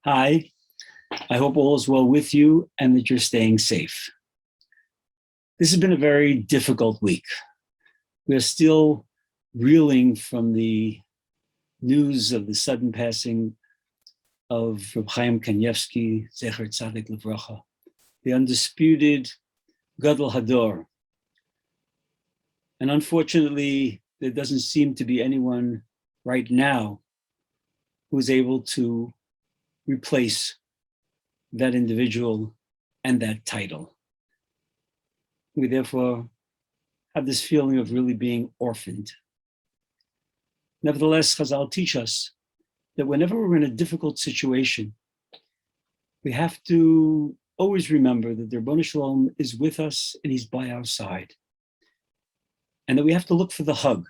Hi, I hope all is well with you and that you're staying safe. This has been a very difficult week. We're still reeling from the news of the sudden passing of Rabbi Chaim Kanievsky, Zecher Tzadik Livracha, the undisputed Gadol Hador. And unfortunately, there doesn't seem to be anyone right now who is able to replace that individual and that title. We therefore have this feeling of really being orphaned. Nevertheless, Chazal teach us that whenever we're in a difficult situation, we have to always remember that the Ribono Shel Olam is with us and he's by our side. And that we have to look for the hug,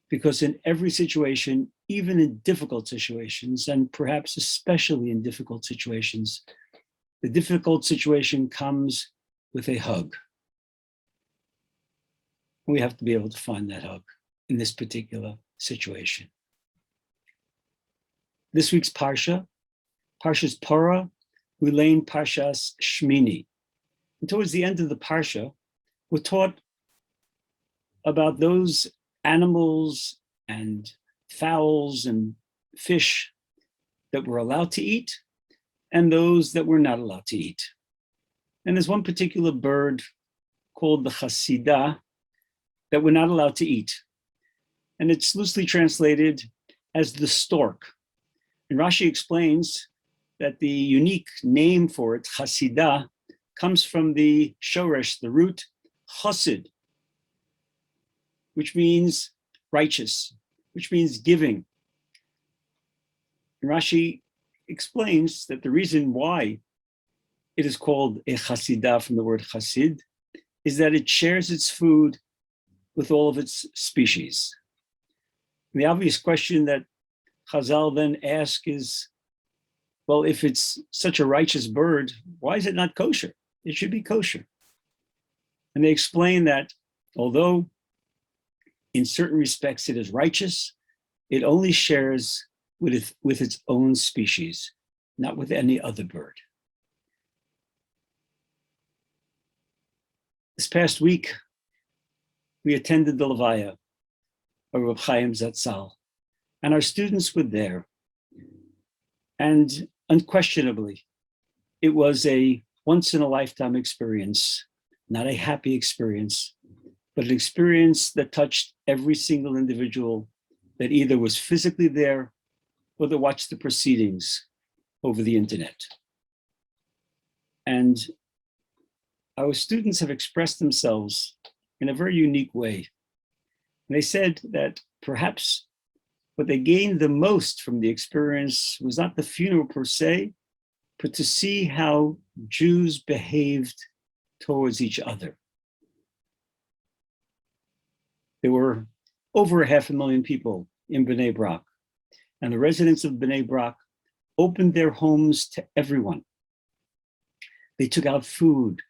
because in every situation, even in difficult situations, and perhaps especially in difficult situations, the difficult situation comes with a hug. We have to be able to find that hug in this particular situation. This week's Parsha, Parshas Parah, we lay in Parshas Shimini. And towards the end of the Parsha, we're taught about those animals and fowls and fish that we're allowed to eat and those that we're not allowed to eat. And there's one particular bird called the Hasidah that we're not allowed to eat. And it's loosely translated as the stork. And Rashi explains that the unique name for it, Hasidah, comes from the shoresh, the root chassid, which means righteous, which means giving. And Rashi explains that the reason why it is called a chasidah from the word chasid is that it shares its food with all of its species. And the obvious question that Chazal then ask is, well, if it's such a righteous bird, why is it not kosher? It should be kosher. And they explain that although in certain respects it is righteous, it only shares with its own species, not with any other bird. This past week, we attended the Levaya of Rabbi Chaim Zatzal, and our students were there. And unquestionably, it was a once-in-a-lifetime experience, not a happy experience, but an experience that touched every single individual that either was physically there or that watched the proceedings over the internet. And our students have expressed themselves in a very unique way. And they said that perhaps what they gained the most from the experience was not the funeral per se, but to see how Jews behaved towards each other. There were over 500,000 people in Bnei Brak, and the residents of Bnei Brak opened their homes to everyone. They took out food,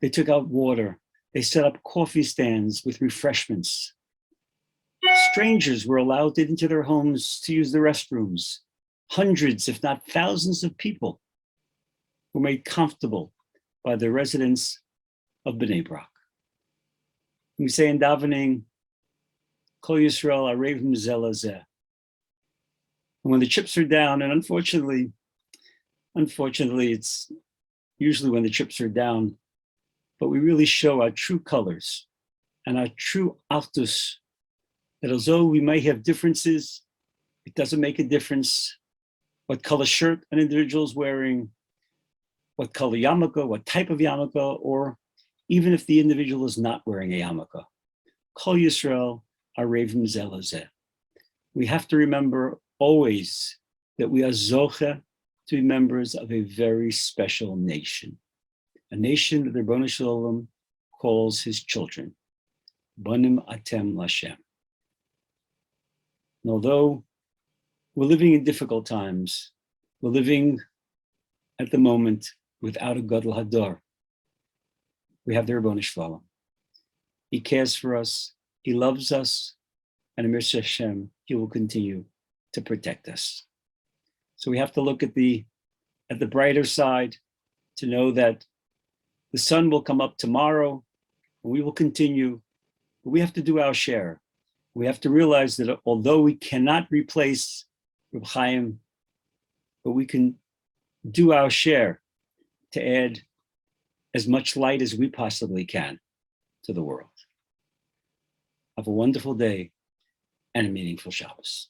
they took out water, they set up coffee stands with refreshments. Strangers were allowed into their homes to use the restrooms. Hundreds, if not thousands of people were made comfortable by the residents of Bnei Brak. We say in davening, Kol Yisrael Arevim Zel Hazeh. And when the chips are down, and unfortunately, it's usually when the chips are down, but we really show our true colors and our true achdus, that although we may have differences, it doesn't make a difference what color shirt an individual is wearing, what color yarmulke, what type of yarmulke, or even if the individual is not wearing a yarmulke. Kol Yisrael Arevim Zel Hazeh. We have to remember always that we are zoche to be members of a very special nation, a nation that the Ribono Shel Olam calls his children, Banim Atem Lashem. And although we're living in difficult times, we're living at the moment without a Gadol Hador, we have the Ribono Shel Olam. He cares for us, he loves us, and Amir Hashem, he will continue to protect us. So So we have to look at the brighter side to know that the sun will come up tomorrow and we will continue. But we have to do our share. We have to realize that although we cannot replace Reb Chaim, but we can do our share to add as much light as we possibly can to the world. Have a wonderful day and a meaningful Shabbos.